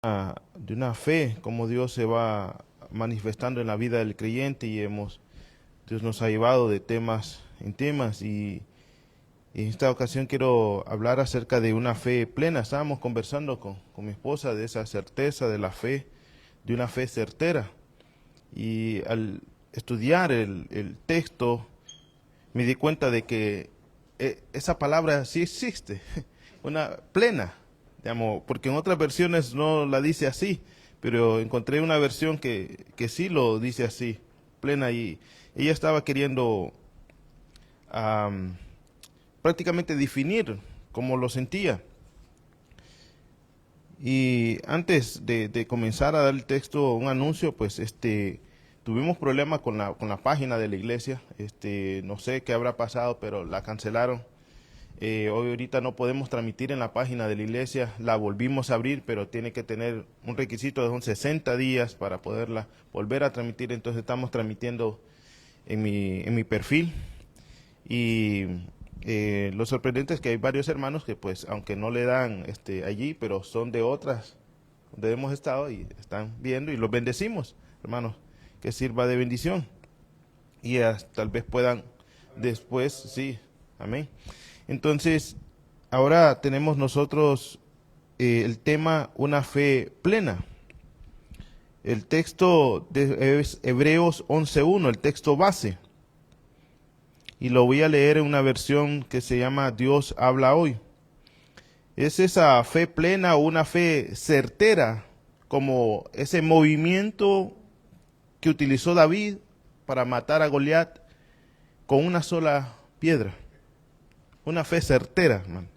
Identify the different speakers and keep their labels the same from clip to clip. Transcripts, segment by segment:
Speaker 1: de una fe, como Dios se va manifestando en la vida del creyente y Dios nos ha llevado de temas en temas y en esta ocasión quiero hablar acerca de una fe plena. Estábamos conversando con mi esposa de esa certeza de la fe, de una fe certera, y al estudiar el texto me di cuenta de que esa palabra sí existe, una plena, digamos, porque en otras versiones no la dice así, pero encontré una versión que sí lo dice así, plena, y ella estaba queriendo am, prácticamente definir cómo lo sentía. Y antes de comenzar a dar el texto, un anuncio, pues tuvimos problemas con la página de la iglesia. No sé qué habrá pasado, pero la cancelaron. Hoy ahorita no podemos transmitir en la página de la iglesia, la volvimos a abrir, pero tiene que tener un requisito de 60 días para poderla volver a transmitir. Entonces estamos transmitiendo en mi perfil. Y lo sorprendente es que hay varios hermanos que pues aunque no le dan allí, pero son de otras donde hemos estado y están viendo y los bendecimos, hermanos, que sirva de bendición y tal vez puedan después, sí, amén. Entonces, ahora tenemos nosotros el tema una fe plena. El texto es Hebreos 11:1, el texto base. Y lo voy a leer en una versión que se llama Dios habla hoy. Es esa fe plena o una fe certera, como ese movimiento que utilizó David para matar a Goliat con una sola piedra. Una fe certera, man.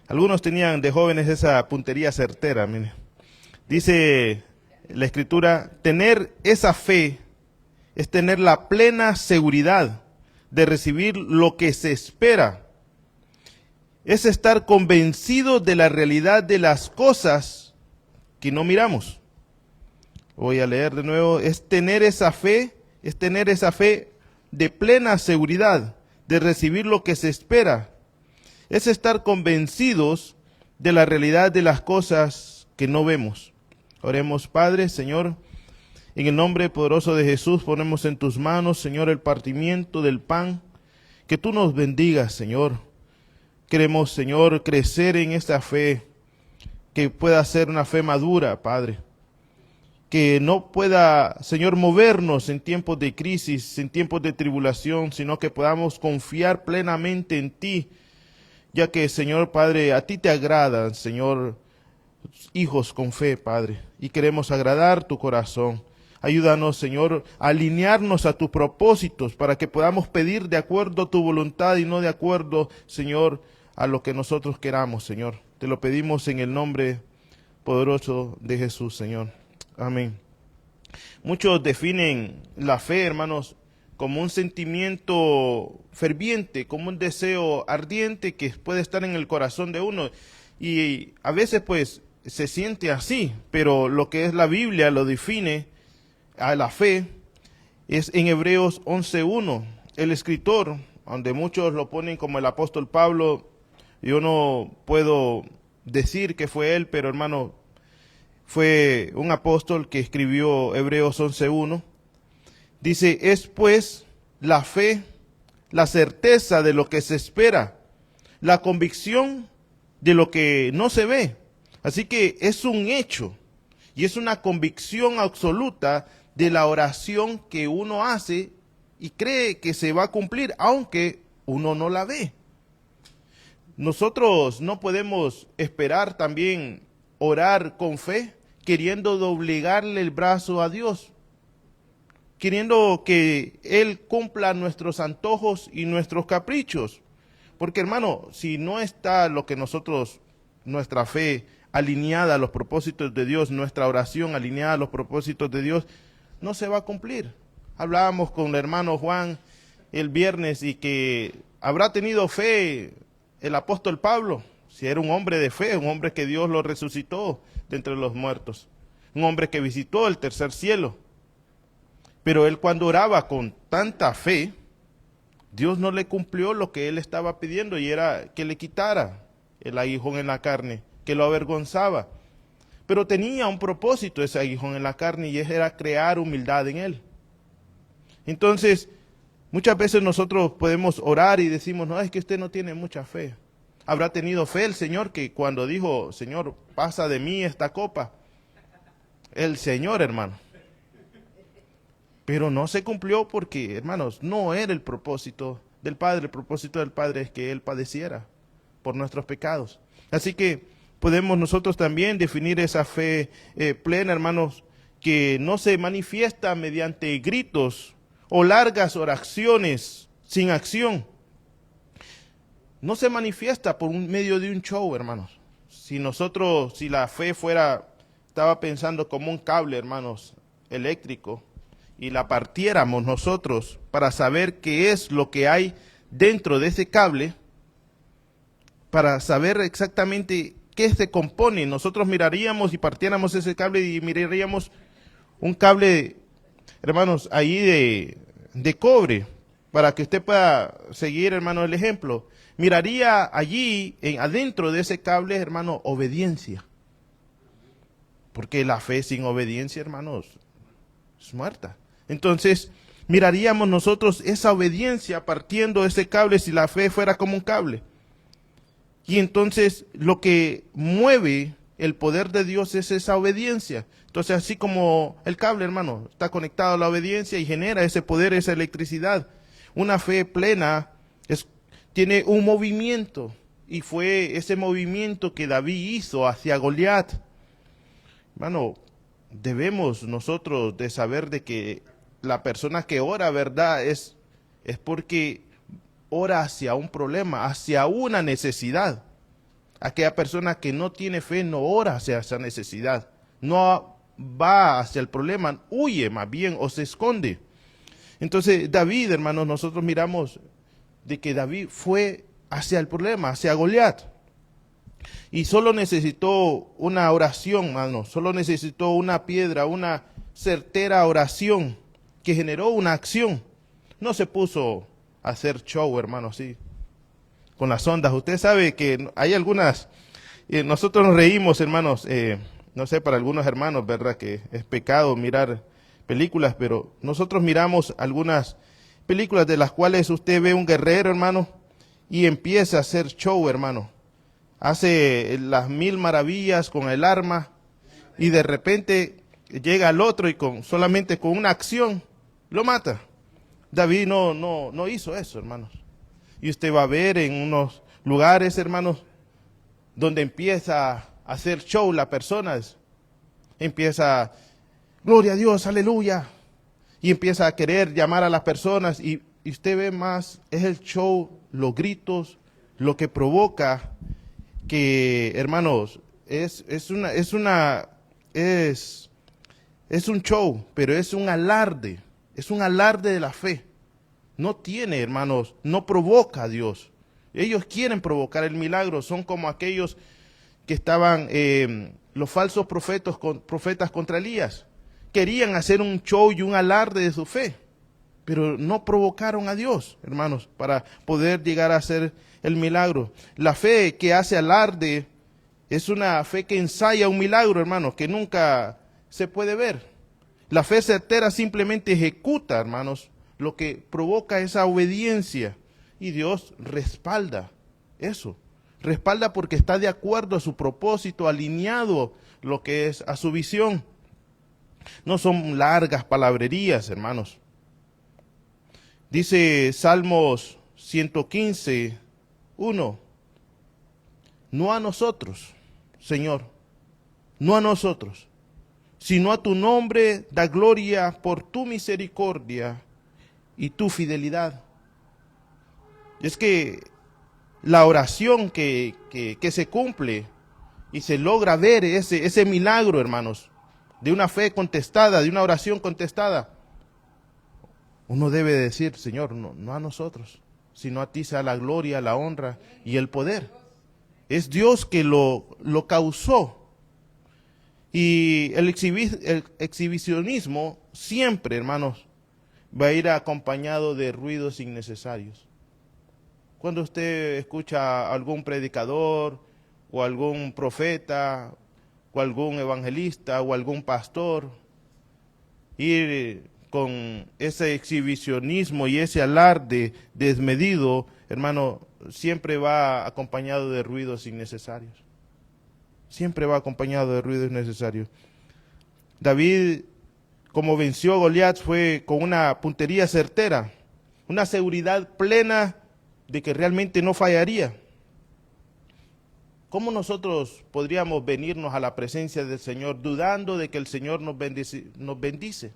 Speaker 1: Algunos tenían de jóvenes esa puntería certera. Mire. Dice la escritura, tener esa fe es tener la plena seguridad de recibir lo que se espera. Es estar convencido de la realidad de las cosas que no miramos. Voy a leer de nuevo, es tener esa fe de plena seguridad de recibir lo que se espera. Es estar convencidos de la realidad de las cosas que no vemos. Oremos, Padre, Señor, en el nombre poderoso de Jesús ponemos en tus manos, Señor, el partimiento del pan. Que tú nos bendigas, Señor. Queremos, Señor, crecer en esta fe, que pueda ser una fe madura, Padre. Que no pueda, Señor, movernos en tiempos de crisis, en tiempos de tribulación, sino que podamos confiar plenamente en ti, ya que, Señor Padre, a ti te agradan, Señor, hijos con fe, Padre, y queremos agradar tu corazón. Ayúdanos, Señor, a alinearnos a tus propósitos para que podamos pedir de acuerdo a tu voluntad y no de acuerdo, Señor, a lo que nosotros queramos, Señor. Te lo pedimos en el nombre poderoso de Jesús, Señor. Amén. Muchos definen la fe, hermanos, como un sentimiento ferviente, como un deseo ardiente que puede estar en el corazón de uno. Y a veces, pues, se siente así, pero lo que es la Biblia lo define a la fe es en Hebreos 11:1. El escritor, donde muchos lo ponen como el apóstol Pablo, yo no puedo decir que fue él, pero hermano, fue un apóstol que escribió Hebreos 11:1. Dice, es pues la fe, la certeza de lo que se espera, la convicción de lo que no se ve. Así que es un hecho y es una convicción absoluta de la oración que uno hace y cree que se va a cumplir, aunque uno no la ve. Nosotros no podemos esperar también orar con fe, queriendo doblegarle el brazo a Dios, queriendo que Él cumpla nuestros antojos y nuestros caprichos. Porque hermano, si no está lo que nosotros, nuestra fe alineada a los propósitos de Dios, nuestra oración alineada a los propósitos de Dios, no se va a cumplir. Hablábamos con el hermano Juan el viernes y que habrá tenido fe el apóstol Pablo, si era un hombre de fe, un hombre que Dios lo resucitó de entre los muertos, un hombre que visitó el tercer cielo. Pero él cuando oraba con tanta fe, Dios no le cumplió lo que él estaba pidiendo y era que le quitara el aguijón en la carne, que lo avergonzaba. Pero tenía un propósito ese aguijón en la carne y era crear humildad en él. Entonces, muchas veces nosotros podemos orar y decimos, no, es que usted no tiene mucha fe. Habrá tenido fe el Señor que cuando dijo, Señor, pasa de mí esta copa. El Señor, hermano. Pero no se cumplió porque, hermanos, no era el propósito del Padre. El propósito del Padre es que Él padeciera por nuestros pecados. Así que podemos nosotros también definir esa fe plena, hermanos, que no se manifiesta mediante gritos o largas oraciones sin acción. No se manifiesta por medio de un show, hermanos. Si la fe estaba pensando como un cable, hermanos, eléctrico, y la partiéramos nosotros para saber qué es lo que hay dentro de ese cable, para saber exactamente qué se compone, nosotros miraríamos y partiéramos ese cable y miraríamos un cable, hermanos, ahí de cobre, para que usted pueda seguir, hermano, el ejemplo. Miraría allí, adentro de ese cable, hermano, obediencia. Porque la fe sin obediencia, hermanos, es muerta. Entonces, miraríamos nosotros esa obediencia partiendo ese cable si la fe fuera como un cable. Y entonces, lo que mueve el poder de Dios es esa obediencia. Entonces, así como el cable, hermano, está conectado a la obediencia y genera ese poder, esa electricidad. Una fe plena tiene un movimiento, y fue ese movimiento que David hizo hacia Goliat. Hermano, debemos nosotros de saber de que la persona que ora, ¿verdad? Es porque ora hacia un problema, hacia una necesidad. Aquella persona que no tiene fe no ora hacia esa necesidad, no va hacia el problema, huye más bien o se esconde. Entonces David, hermanos, nosotros miramos de que David fue hacia el problema, hacia Goliat. Y solo necesitó una oración, hermano, solo necesitó una piedra, una certera oración que generó una acción. No se puso a hacer show, hermano, así, con las ondas. Usted sabe que hay algunas, nosotros nos reímos, hermanos, no sé, para algunos hermanos, ¿verdad? Que es pecado mirar películas, pero nosotros miramos algunas películas de las cuales usted ve un guerrero, hermano, y empieza a hacer show, hermano. Hace las 1000 maravillas con el arma y de repente llega al otro y solamente con una acción lo mata. David no hizo eso, hermanos. Y usted va a ver en unos lugares, hermanos, donde empieza a hacer show la persona. Empieza, gloria a Dios, aleluya. Y empieza a querer llamar a las personas y usted ve más, es el show, los gritos, lo que provoca que, hermanos, es un show, pero es un alarde de la fe. No tiene, hermanos, no provoca a Dios. Ellos quieren provocar el milagro, son como aquellos que estaban, los falsos profetas contra Elías. Querían hacer un show y un alarde de su fe, pero no provocaron a Dios, hermanos, para poder llegar a hacer el milagro. La fe que hace alarde es una fe que ensaya un milagro, hermanos, que nunca se puede ver. La fe certera simplemente ejecuta, hermanos, lo que provoca esa obediencia, y Dios respalda eso. Respalda porque está de acuerdo a su propósito, alineado lo que es a su visión. No son largas palabrerías, hermanos. Dice Salmos 115, 1. No a nosotros, Señor, no a nosotros, sino a tu nombre da gloria por tu misericordia y tu fidelidad. Es que la oración que se cumple y se logra ver ese milagro, hermanos, de una fe contestada, de una oración contestada, uno debe decir, Señor, no a nosotros, sino a ti sea la gloria, la honra y el poder. Es Dios que lo causó. Y el exhibicionismo siempre, hermanos, va a ir acompañado de ruidos innecesarios. Cuando usted escucha a algún predicador o algún profeta o algún evangelista o algún pastor, ir con ese exhibicionismo y ese alarde desmedido, hermano, siempre va acompañado de ruidos innecesarios. Siempre va acompañado de ruidos innecesarios. David, como venció a Goliat, fue con una puntería certera, una seguridad plena de que realmente no fallaría. ¿Cómo nosotros podríamos venirnos a la presencia del Señor dudando de que el Señor nos bendice?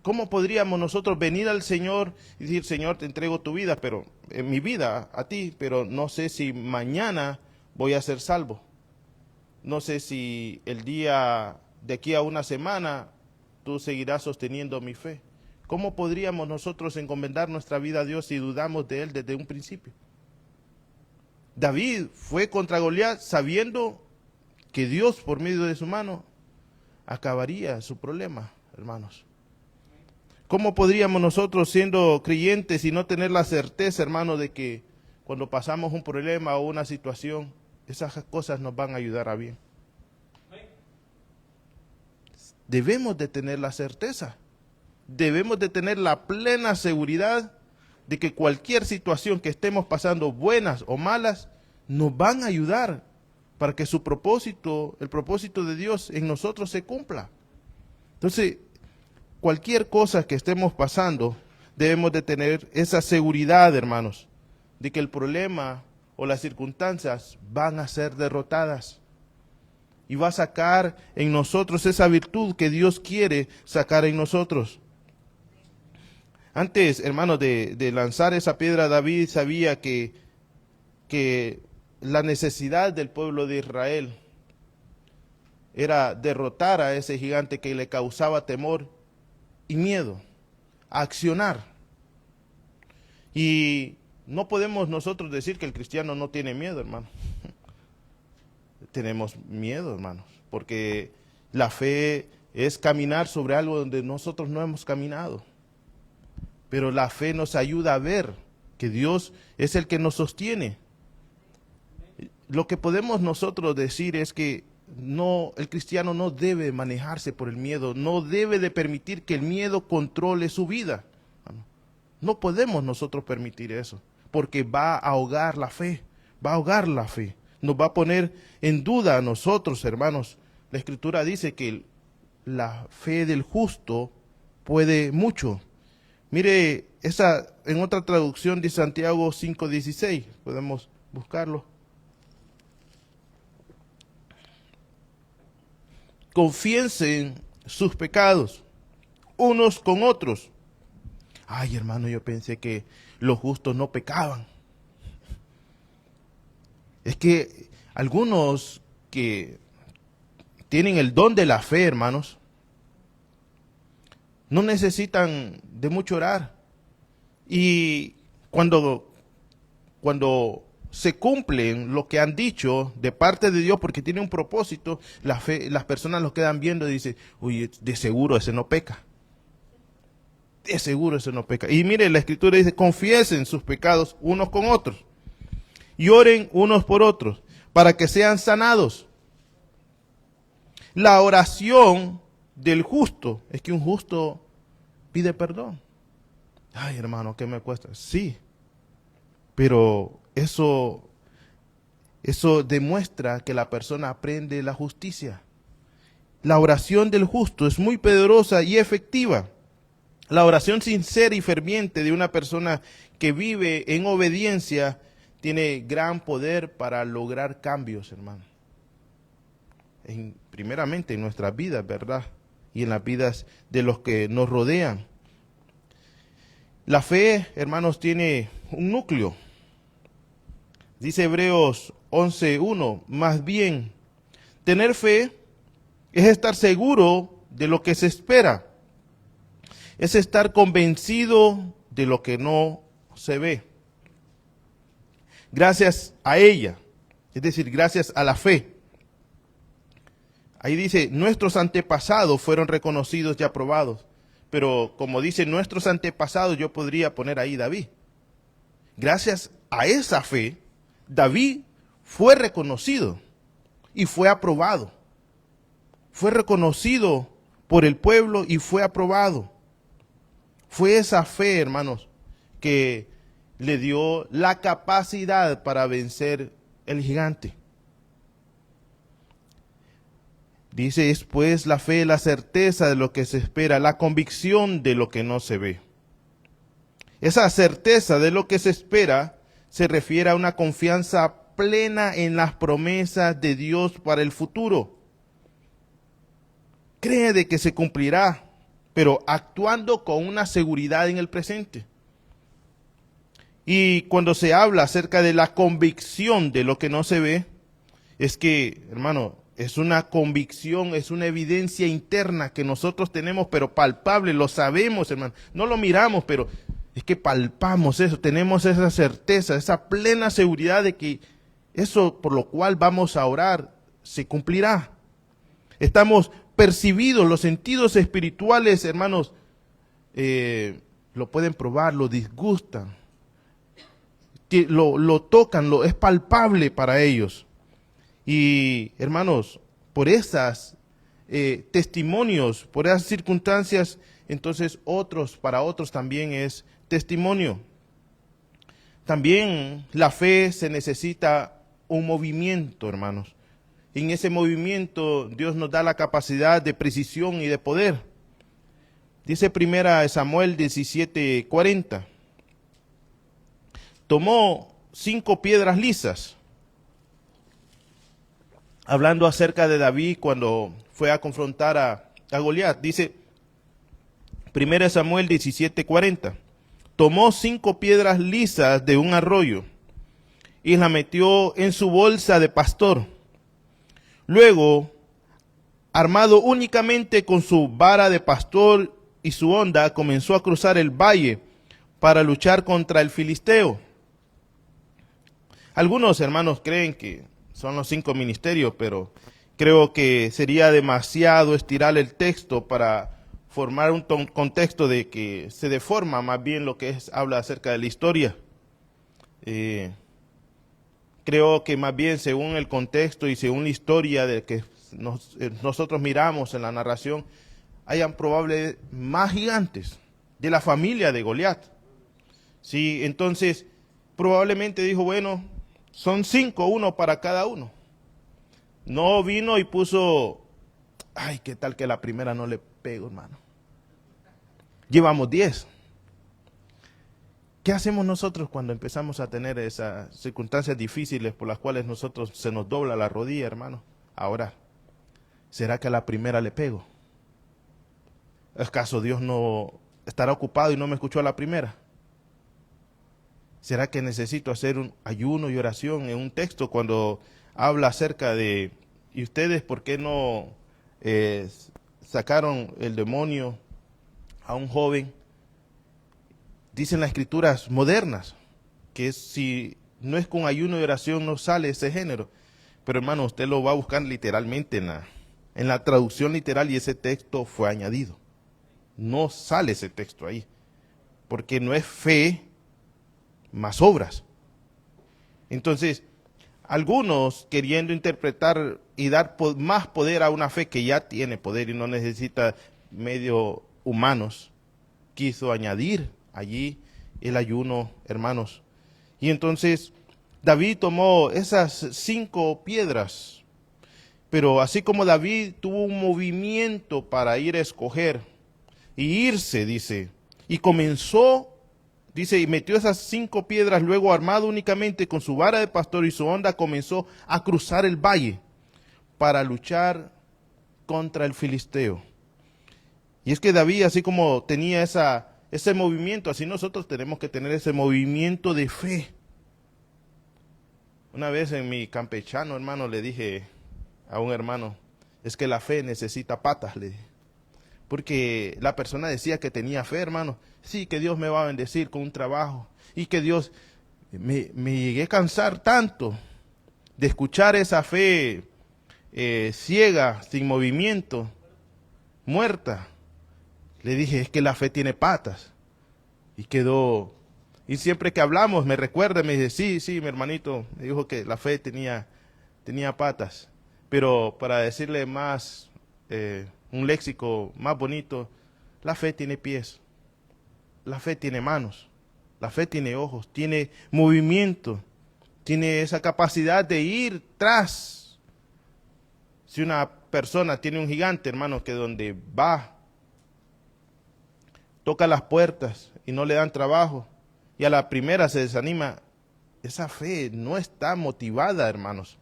Speaker 1: ¿Cómo podríamos nosotros venir al Señor y decir, Señor, te entrego tu vida, pero en mi vida a ti, pero no sé si mañana voy a ser salvo? No sé si el día de aquí a una semana tú seguirás sosteniendo mi fe. ¿Cómo podríamos nosotros encomendar nuestra vida a Dios si dudamos de Él desde un principio? David fue contra Goliat sabiendo que Dios, por medio de su mano, acabaría su problema, hermanos. ¿Cómo podríamos nosotros, siendo creyentes y no tener la certeza, hermano, de que cuando pasamos un problema o una situación, esas cosas nos van a ayudar a bien? Debemos de tener la certeza, debemos de tener la plena seguridad de que cualquier situación que estemos pasando, buenas o malas, nos van a ayudar para que su propósito, el propósito de Dios en nosotros se cumpla. Entonces, cualquier cosa que estemos pasando, debemos de tener esa seguridad, hermanos, de que el problema o las circunstancias van a ser derrotadas. Y va a sacar en nosotros esa virtud que Dios quiere sacar en nosotros. Antes, hermanos, de lanzar esa piedra, David sabía que la necesidad del pueblo de Israel era derrotar a ese gigante que le causaba temor y miedo, a accionar. Y no podemos nosotros decir que el cristiano no tiene miedo, hermano. Tenemos miedo, hermanos, porque la fe es caminar sobre algo donde nosotros no hemos caminado. Pero la fe nos ayuda a ver que Dios es el que nos sostiene. Lo que podemos nosotros decir es que no, el cristiano no debe manejarse por el miedo, no debe de permitir que el miedo controle su vida. No podemos nosotros permitir eso, porque va a ahogar la fe, va a ahogar la fe, nos va a poner en duda a nosotros, hermanos. La Escritura dice que la fe del justo puede mucho. Mire, esa en otra traducción de Santiago 5:16, podemos buscarlo. Confiesen sus pecados unos con otros. Ay, hermano, yo pensé que los justos no pecaban. Es que algunos que tienen el don de la fe, hermanos, no necesitan de mucho orar. Y cuando se cumplen lo que han dicho de parte de Dios, porque tiene un propósito, la fe, las personas lo quedan viendo y dicen, uy, de seguro ese no peca. De seguro ese no peca. Y mire, la Escritura dice, confiesen sus pecados unos con otros y oren unos por otros para que sean sanados. La oración del justo es que un justo pide perdón. Ay, hermano, ¿qué me cuesta? Sí, pero eso demuestra que la persona aprende la justicia. La oración del justo es muy poderosa y efectiva. La oración sincera y ferviente de una persona que vive en obediencia tiene gran poder para lograr cambios, hermano. Primeramente en nuestras vidas, ¿verdad? Y en las vidas de los que nos rodean. La fe, hermanos, tiene un núcleo. Dice Hebreos 11:1, más bien, tener fe es estar seguro de lo que se espera. Es estar convencido de lo que no se ve. Gracias a ella, es decir, gracias a la fe. Ahí dice, nuestros antepasados fueron reconocidos y aprobados. Pero como dice nuestros antepasados, yo podría poner ahí David. Gracias a esa fe, David fue reconocido y fue aprobado. Fue reconocido por el pueblo y fue aprobado. Fue esa fe, hermanos, que le dio la capacidad para vencer el gigante. Dice, es pues la fe, la certeza de lo que se espera, la convicción de lo que no se ve. Esa certeza de lo que se espera se refiere a una confianza plena en las promesas de Dios para el futuro. Cree de que se cumplirá, pero actuando con una seguridad en el presente. Y cuando se habla acerca de la convicción de lo que no se ve, es que, hermano, es una convicción, es una evidencia interna que nosotros tenemos, pero palpable, lo sabemos, hermano. No lo miramos, pero es que palpamos eso, tenemos esa certeza, esa plena seguridad de que eso por lo cual vamos a orar se cumplirá. Estamos percibidos, los sentidos espirituales, hermanos, lo pueden probar, lo disgustan, lo tocan, es palpable para ellos. Y hermanos, por esas testimonios, por esas circunstancias, entonces para otros también es testimonio. También la fe se necesita un movimiento, hermanos. En ese movimiento Dios nos da la capacidad de precisión y de poder. Dice 1 Samuel 17:40. Tomó 5 piedras lisas. Hablando acerca de David cuando fue a confrontar a Goliat. Dice 1 Samuel 17:40. Tomó 5 piedras lisas de un arroyo y las metió en su bolsa de pastor. Luego, armado únicamente con su vara de pastor y su honda, comenzó a cruzar el valle para luchar contra el filisteo. Algunos hermanos creen que son los 5 ministerios, pero creo que sería demasiado estirar el texto para formar un contexto de que se deforma más bien lo que habla acerca de la historia. Creo que más bien según el contexto y según la historia de que nosotros miramos en la narración, hayan probablemente más gigantes de la familia de Goliat. Sí, entonces probablemente dijo, bueno, son 5, uno para cada uno. No vino y puso, ay, qué tal que la primera no le pego, hermano. Llevamos 10. ¿Qué hacemos nosotros cuando empezamos a tener esas circunstancias difíciles por las cuales nosotros se nos dobla la rodilla, hermano? Ahora, ¿será que a la primera le pego? ¿Acaso Dios no estará ocupado y no me escuchó a la primera? ¿Será que necesito hacer un ayuno y oración en un texto cuando habla acerca de, ¿y ustedes por qué no sacaron el demonio a un joven? Dicen las escrituras modernas que si no es con ayuno y oración no sale ese género. Pero hermano, usted lo va a buscar literalmente en la traducción literal y ese texto fue añadido. No sale ese texto ahí. Porque no es fe más obras. Entonces, algunos queriendo interpretar y dar más poder a una fe que ya tiene poder y no necesita medios humanos, quiso añadir allí el ayuno, hermanos. Y entonces David tomó esas 5 piedras, pero así como David tuvo un movimiento para ir a escoger y irse, dice, y comenzó, dice, y metió esas 5 piedras, luego armado únicamente con su vara de pastor y su honda, comenzó a cruzar el valle para luchar contra el filisteo. Y es que David, así como tenía ese movimiento, así nosotros tenemos que tener ese movimiento de fe. Una vez en mi campechano, hermano, le dije a un hermano, es que la fe necesita patas, le dije. Porque la persona decía que tenía fe, hermano. Sí, que Dios me va a bendecir con un trabajo. Y que Dios, me llegué a cansar tanto de escuchar esa fe ciega, sin movimiento, muerta. Le dije, es que la fe tiene patas. Y quedó, y siempre que hablamos me recuerda, me dice, sí, mi hermanito, me dijo que la fe tenía patas. Pero para decirle más, un léxico más bonito, la fe tiene pies, la fe tiene manos, la fe tiene ojos, tiene movimiento, tiene esa capacidad de ir tras. Si una persona tiene un gigante, hermano, que donde va, toca las puertas y no le dan trabajo, y a la primera se desanima, esa fe no está motivada, hermanos.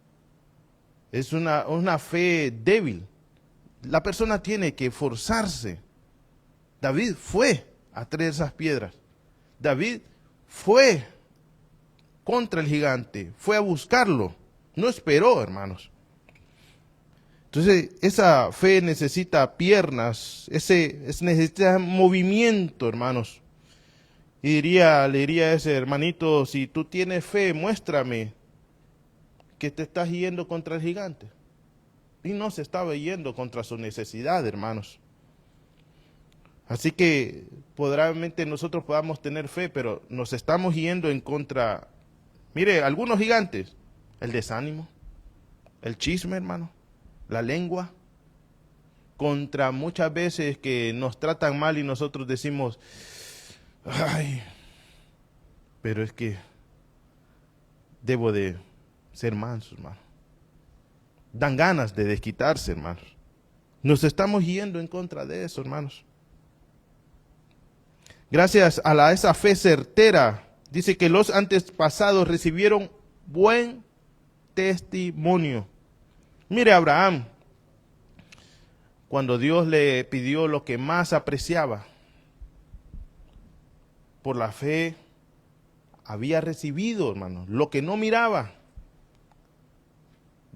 Speaker 1: Es una fe débil. La persona tiene que forzarse. David fue a traer esas piedras. David fue contra el gigante, fue a buscarlo. No esperó, hermanos. Entonces, esa fe necesita piernas, necesita movimiento, hermanos. Y le diría a ese hermanito, si tú tienes fe, muéstrame que te estás yendo contra el gigante. Y no se estaba yendo contra su necesidad, hermanos. Así que probablemente nosotros podamos tener fe, pero nos estamos yendo en contra. Mire, algunos gigantes, el desánimo, el chisme, hermano, la lengua, contra muchas veces que nos tratan mal y nosotros decimos, ay, pero es que debo de ser manso, hermano. Dan ganas de desquitarse, hermanos. Nos estamos yendo en contra de eso, hermanos. Gracias a esa fe certera, dice que los antepasados recibieron buen testimonio. Mire, Abraham, cuando Dios le pidió lo que más apreciaba, por la fe había recibido, hermano, lo que no miraba.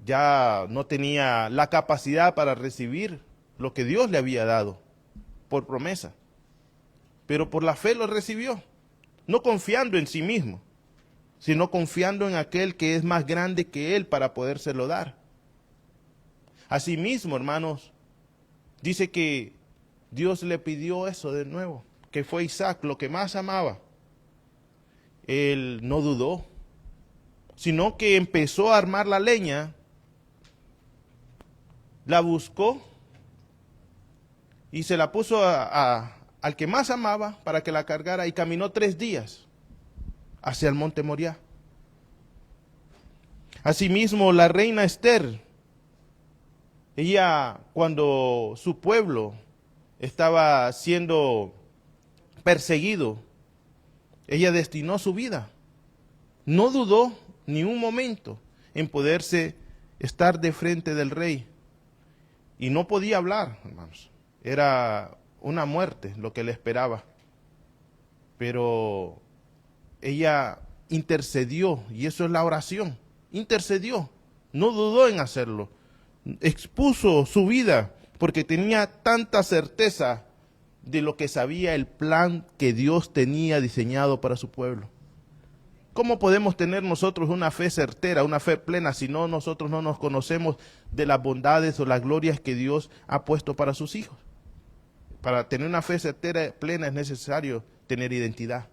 Speaker 1: Ya no tenía la capacidad para recibir lo que Dios le había dado por promesa. Pero por la fe lo recibió, no confiando en sí mismo, sino confiando en aquel que es más grande que él para podérselo dar. Asimismo, hermanos, dice que Dios le pidió eso de nuevo, que fue Isaac, lo que más amaba. Él no dudó, sino que empezó a armar la leña, la buscó y se la puso al que más amaba para que la cargara y caminó 3 días hacia el monte Moriah. Asimismo, la reina Esther, ella cuando su pueblo estaba siendo perseguido, ella destinó su vida. No dudó ni un momento en poderse estar de frente del rey. Y no podía hablar, hermanos. Era una muerte lo que le esperaba. Pero ella intercedió, y eso es la oración. Intercedió, no dudó en hacerlo. Expuso su vida porque tenía tanta certeza de lo que sabía el plan que Dios tenía diseñado para su pueblo. ¿Cómo podemos tener nosotros una fe certera, una fe plena, si nosotros no nos conocemos de las bondades o las glorias que Dios ha puesto para sus hijos? Para tener una fe certera, plena, es necesario tener identidad.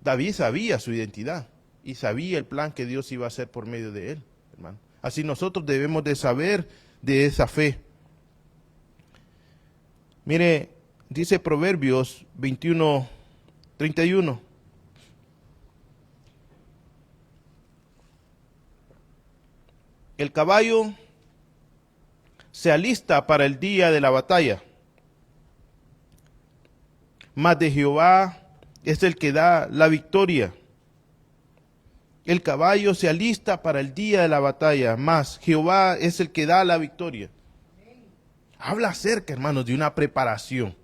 Speaker 1: David sabía su identidad y sabía el plan que Dios iba a hacer por medio de él, hermano. Así nosotros debemos de saber de esa fe. Mire, dice Proverbios 21:31. El caballo se alista para el día de la batalla, mas de Jehová es el que da la victoria. El caballo se alista para el día de la batalla, mas Jehová es el que da la victoria. Habla acerca, hermanos, de una preparación,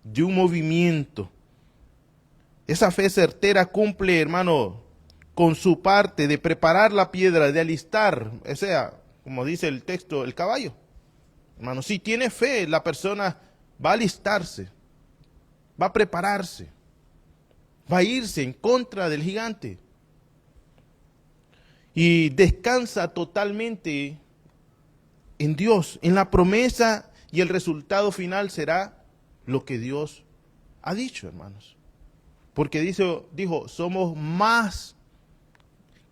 Speaker 1: de un movimiento. Esa fe certera cumple, hermano, con su parte de preparar la piedra, de alistar, o sea, como dice el texto, el caballo. Hermano, si tiene fe, la persona va a alistarse, va a prepararse, va a irse en contra del gigante. Y descansa totalmente en Dios, en la promesa, y el resultado final será lo que Dios ha dicho, hermanos. Porque dijo, somos más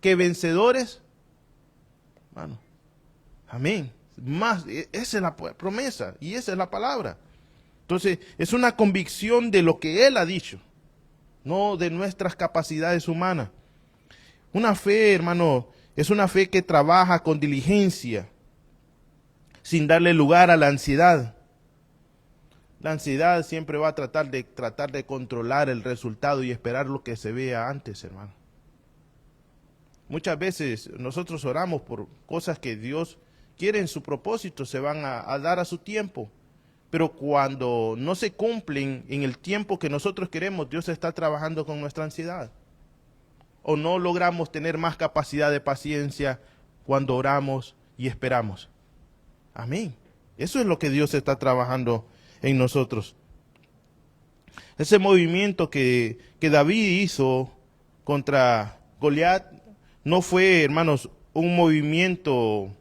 Speaker 1: que vencedores, hermano, Amén. Esa es la promesa y esa es la palabra. Entonces, es una convicción de lo que Él ha dicho, no de nuestras capacidades humanas. Una fe, hermano, es una fe que trabaja con diligencia, sin darle lugar a la ansiedad. La ansiedad siempre va a tratar de controlar el resultado y esperar lo que se vea antes, hermano. Muchas veces nosotros oramos por cosas que Dios quiere en su propósito, se van a dar a su tiempo. Pero cuando no se cumplen en el tiempo que nosotros queremos, Dios está trabajando con nuestra ansiedad. O no logramos tener más capacidad de paciencia cuando oramos y esperamos. Amén. Eso es lo que Dios está trabajando en nosotros. Ese movimiento que David hizo contra Goliat no fue, hermanos, un movimiento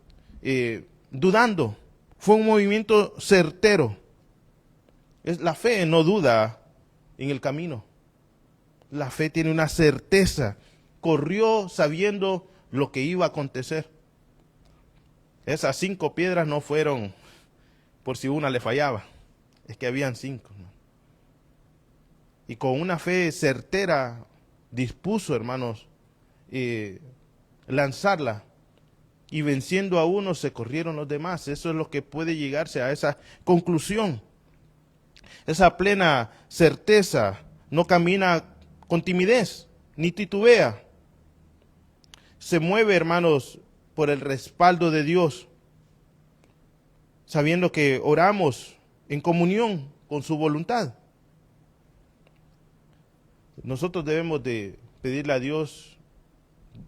Speaker 1: dudando. Fue un movimiento certero. La fe no duda en el camino. La fe tiene una certeza. Corrió sabiendo lo que iba a acontecer. Esas 5 piedras no fueron por si una le fallaba. Es que habían 5. ¿No? Y con una fe certera dispuso, hermanos, lanzarla. Y venciendo a uno se corrieron los demás. Eso es lo que puede llegarse a esa conclusión. Esa plena certeza no camina con timidez, ni titubea. Se mueve, hermanos, por el respaldo de Dios, sabiendo que oramos en comunión con su voluntad. Nosotros debemos de pedirle a Dios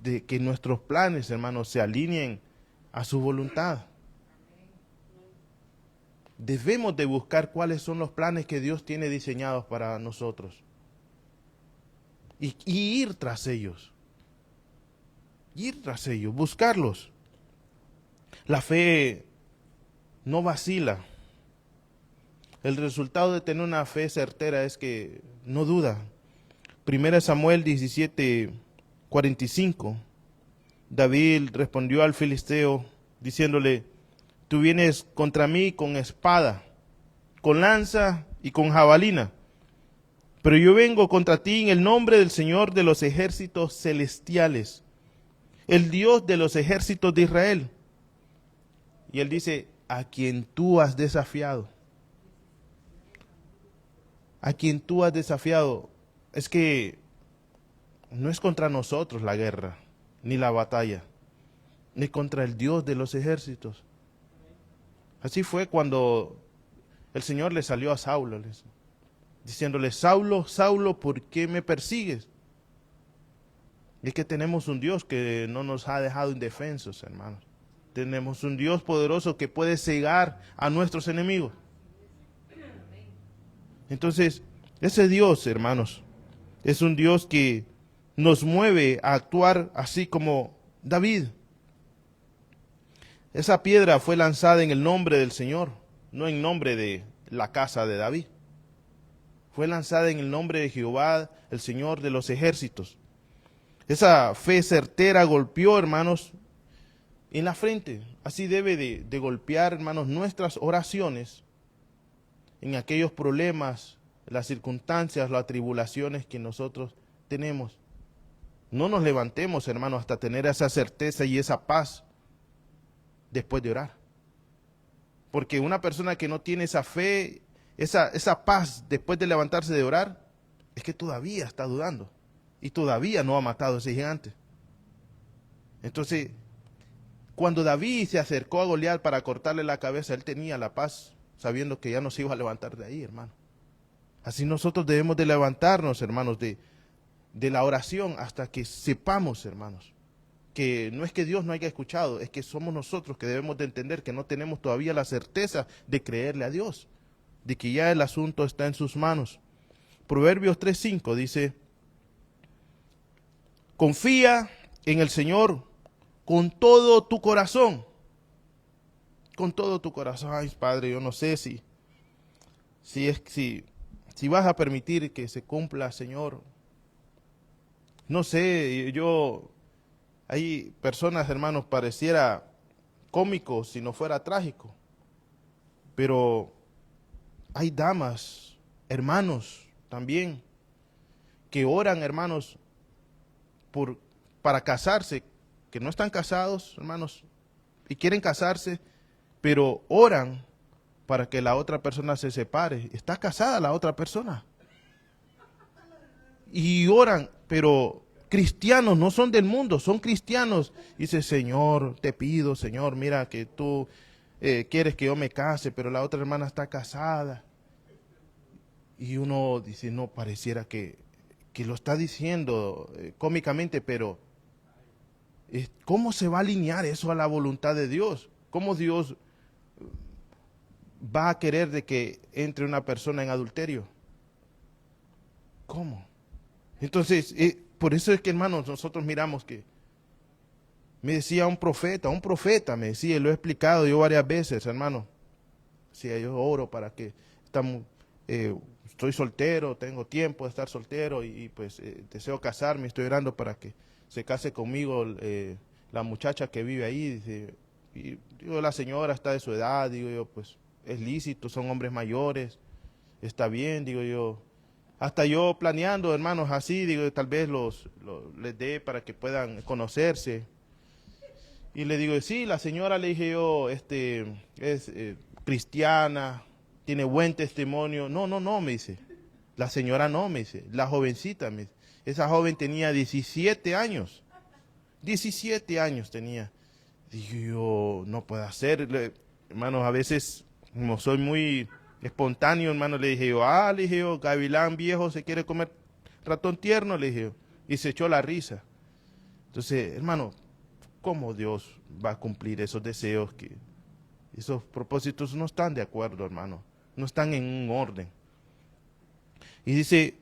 Speaker 1: de que nuestros planes, hermanos, se alineen a su voluntad. Debemos de buscar cuáles son los planes que Dios tiene diseñados para nosotros. Y ir tras ellos. Ir tras ellos, buscarlos. La fe no vacila. El resultado de tener una fe certera es que no duda. 1 Samuel 17:45. David respondió al filisteo diciéndole: tú vienes contra mí con espada, con lanza y con jabalina, pero yo vengo contra ti en el nombre del Señor de los ejércitos celestiales, el Dios de los ejércitos de Israel. Y él dice: a quien tú has desafiado. A quien tú has desafiado. Es que no es contra nosotros la guerra, ni la batalla, ni contra el Dios de los ejércitos. Así fue cuando el Señor le salió a Saulo, diciéndole: Saulo, Saulo, ¿por qué me persigues? Y es que tenemos un Dios que no nos ha dejado indefensos, hermanos. Tenemos un Dios poderoso que puede cegar a nuestros enemigos. Entonces, ese Dios, hermanos, es un Dios que nos mueve a actuar así como David. Esa piedra fue lanzada en el nombre del Señor, no en nombre de la casa de David. Fue lanzada en el nombre de Jehová, el Señor de los ejércitos. Esa fe certera golpeó, hermanos, en la frente. Así debe de golpear, hermanos, nuestras oraciones en aquellos problemas, las circunstancias, las tribulaciones que nosotros tenemos. No nos levantemos, hermanos, hasta tener esa certeza y esa paz después de orar. Porque una persona que no tiene esa fe, esa paz después de levantarse de orar, es que todavía está dudando y todavía no ha matado a ese gigante. Entonces, cuando David se acercó a Goliat para cortarle la cabeza, él tenía la paz, sabiendo que ya no se iba a levantar de ahí, hermano. Así nosotros debemos de levantarnos, hermanos, de la oración hasta que sepamos, hermanos, que no es que Dios no haya escuchado, es que somos nosotros que debemos de entender que no tenemos todavía la certeza de creerle a Dios, de que ya el asunto está en sus manos. Proverbios 3:5 dice: confía en el Señor con todo tu corazón. Con todo tu corazón. Ay, Padre, yo no sé si vas a permitir que se cumpla, Señor. No sé, hay personas, hermanos, pareciera cómico si no fuera trágico. Pero hay damas, hermanos también, que oran, hermanos, para casarse, que no están casados, hermanos, y quieren casarse, pero oran para que la otra persona se separe. Está casada la otra persona. Y oran, pero cristianos, no son del mundo, son cristianos. Dice, Señor, te pido, Señor, mira que tú quieres que yo me case, pero la otra hermana está casada. Y uno dice, no, pareciera que lo está diciendo cómicamente, pero ¿cómo se va a alinear eso a la voluntad de Dios? ¿Cómo Dios va a querer de que entre una persona en adulterio? ¿Cómo? Entonces, por eso es que, hermanos, nosotros miramos que me decía un profeta, me decía, lo he explicado yo varias veces, hermano. Decía, yo oro para que estoy soltero, tengo tiempo de estar soltero y pues deseo casarme, estoy orando para que se case conmigo la muchacha que vive ahí. Dice, y digo, la señora está de su edad, digo yo, pues es lícito, son hombres mayores, está bien, digo yo. Hasta yo planeando, hermanos, así, digo, tal vez les dé para que puedan conocerse. Y le digo, sí, la señora, le dije yo, es cristiana, tiene buen testimonio. No, me dice. La señora no, me dice. La jovencita, me dice. Esa joven tenía 17 años. 17 años tenía. Dije yo, no puede ser. Hermanos, a veces, como soy muy espontáneo, hermano, le dije yo, gavilán viejo se quiere comer ratón tierno, le dije yo. Y se echó la risa. Entonces, hermano, ¿cómo Dios va a cumplir esos deseos esos propósitos no están de acuerdo, hermano? No están en un orden. Y dice,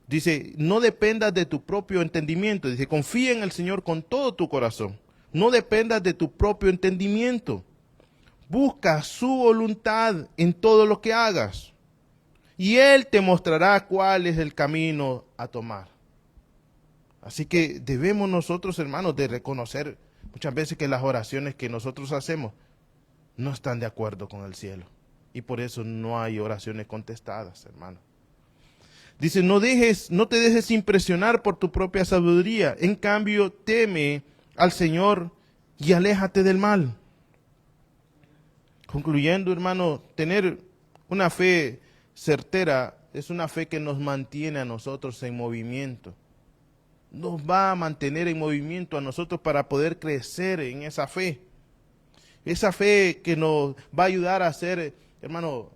Speaker 1: dice, no dependas de tu propio entendimiento. Dice, confía en el Señor con todo tu corazón. No dependas de tu propio entendimiento. Busca su voluntad en todo lo que hagas. Y Él te mostrará cuál es el camino a tomar. Así que debemos nosotros, hermanos, de reconocer muchas veces que las oraciones que nosotros hacemos no están de acuerdo con el cielo. Y por eso no hay oraciones contestadas, hermano. Dice, no te dejes impresionar por tu propia sabiduría. En cambio, teme al Señor y aléjate del mal. Concluyendo, hermano, tener una fe certera es una fe que nos mantiene a nosotros en movimiento. Nos va a mantener en movimiento a nosotros para poder crecer en esa fe. Esa fe que nos va a ayudar a ser, hermano,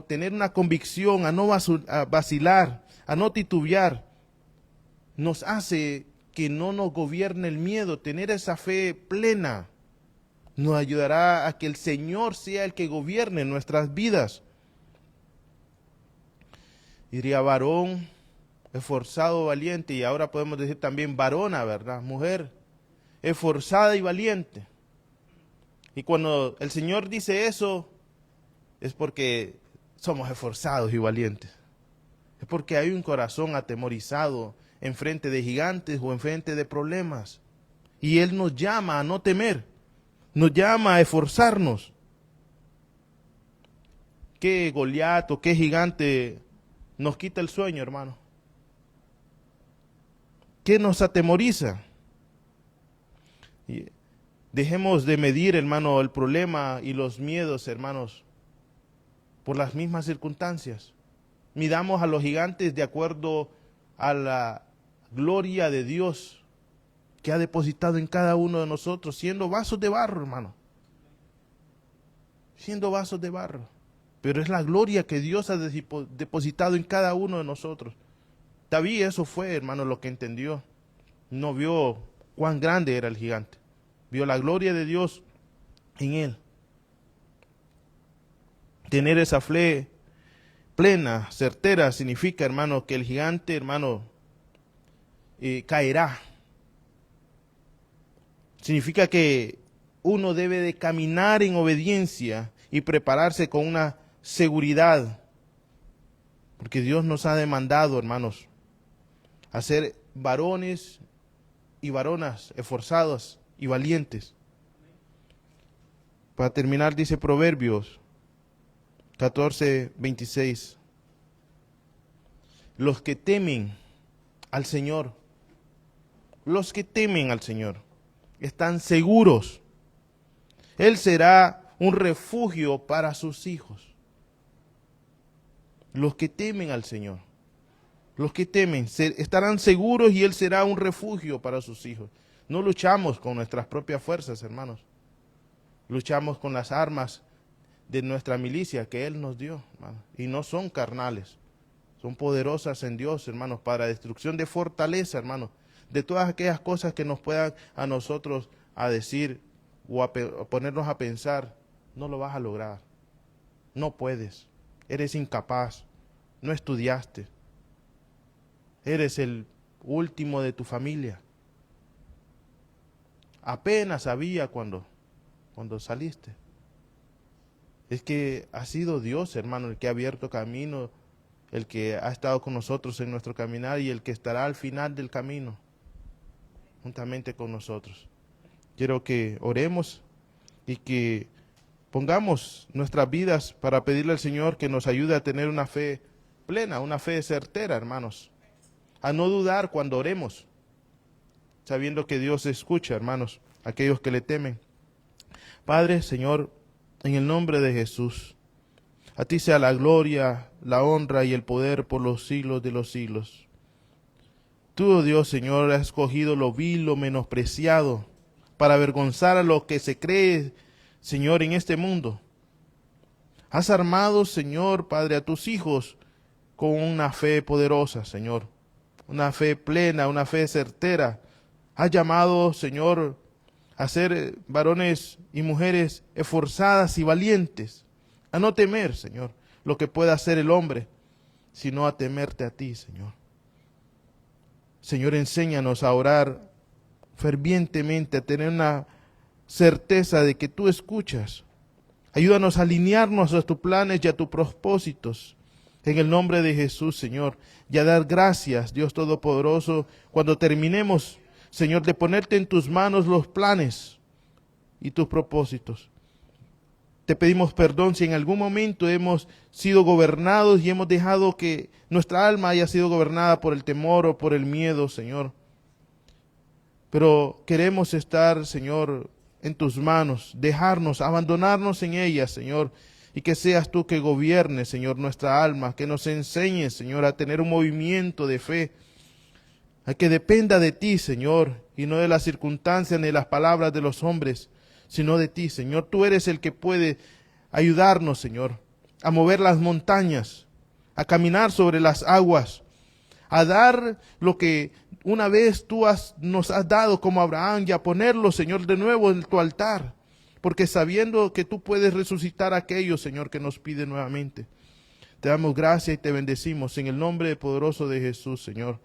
Speaker 1: tener una convicción, a no vacilar, a no titubear. Nos hace que no nos gobierne el miedo, tener esa fe plena. Nos ayudará a que el Señor sea el que gobierne nuestras vidas. Diría varón, esforzado, valiente, y ahora podemos decir también varona, ¿verdad? Mujer, esforzada y valiente. Y cuando el Señor dice eso, es porque somos esforzados y valientes. Es porque hay un corazón atemorizado en frente de gigantes o en frente de problemas. Y Él nos llama a no temer, nos llama a esforzarnos. ¿Qué Goliat o qué gigante nos quita el sueño, hermano? ¿Qué nos atemoriza? Y dejemos de medir, hermano, el problema y los miedos, hermanos, por las mismas circunstancias. Midamos a los gigantes de acuerdo a la gloria de Dios que ha depositado en cada uno de nosotros, siendo vasos de barro, hermano. Siendo vasos de barro. Pero es la gloria que Dios ha depositado en cada uno de nosotros. David eso fue, hermano, lo que entendió. No vio cuán grande era el gigante. Vio la gloria de Dios en él. Tener esa fe plena, certera, significa, hermano, que el gigante, hermano, caerá. Significa que uno debe de caminar en obediencia y prepararse con una seguridad. Porque Dios nos ha demandado, hermanos, a ser varones y varonas esforzados y valientes. Para terminar, dice Proverbios 14:26. Los que temen al Señor, están seguros. Él será un refugio para sus hijos. Los que temen al Señor, estarán seguros y Él será un refugio para sus hijos. No luchamos con nuestras propias fuerzas, hermanos. Luchamos con las armas de nuestra milicia que Él nos dio, hermanos. Y no son carnales, son poderosas en Dios, hermanos, para destrucción de fortaleza, hermanos. De todas aquellas cosas que nos puedan a nosotros a decir o a ponernos a pensar, no lo vas a lograr, no puedes, eres incapaz, no estudiaste, eres el último de tu familia. Apenas sabía cuando saliste. Es que ha sido Dios, hermano, el que ha abierto camino, el que ha estado con nosotros en nuestro caminar y el que estará al final del camino, juntamente con nosotros. Quiero que oremos y que pongamos nuestras vidas para pedirle al Señor que nos ayude a tener una fe plena, una fe certera, hermanos. A no dudar cuando oremos, sabiendo que Dios escucha, hermanos, a aquellos que le temen. Padre, Señor, en el nombre de Jesús, a ti sea la gloria, la honra y el poder por los siglos de los siglos. Tú, oh Dios, Señor, has escogido lo vil, lo menospreciado, para avergonzar a lo que se cree, Señor, en este mundo. Has armado, Señor, Padre, a tus hijos con una fe poderosa, Señor, una fe plena, una fe certera. Has llamado, Señor, a ser varones y mujeres esforzadas y valientes, a no temer, Señor, lo que pueda hacer el hombre, sino a temerte a ti, Señor. Señor, enséñanos a orar fervientemente, a tener una certeza de que tú escuchas. Ayúdanos a alinearnos a tus planes y a tus propósitos. En el nombre de Jesús, Señor, y a dar gracias, Dios Todopoderoso, cuando terminemos, Señor, de ponerte en tus manos los planes y tus propósitos. Te pedimos perdón si en algún momento hemos sido gobernados y hemos dejado que nuestra alma haya sido gobernada por el temor o por el miedo, Señor. Pero queremos estar, Señor, en tus manos, dejarnos, abandonarnos en ellas, Señor, y que seas tú que gobiernes, Señor, nuestra alma, que nos enseñes, Señor, a tener un movimiento de fe, a que dependa de ti, Señor, y no de las circunstancias ni de las palabras de los hombres, sino de ti, Señor. Tú eres el que puede ayudarnos, Señor, a mover las montañas, a caminar sobre las aguas, a dar lo que una vez tú nos has dado como Abraham y a ponerlo, Señor, de nuevo en tu altar, porque sabiendo que tú puedes resucitar a aquellos, Señor, que nos piden nuevamente. Te damos gracias y te bendecimos en el nombre poderoso de Jesús, Señor.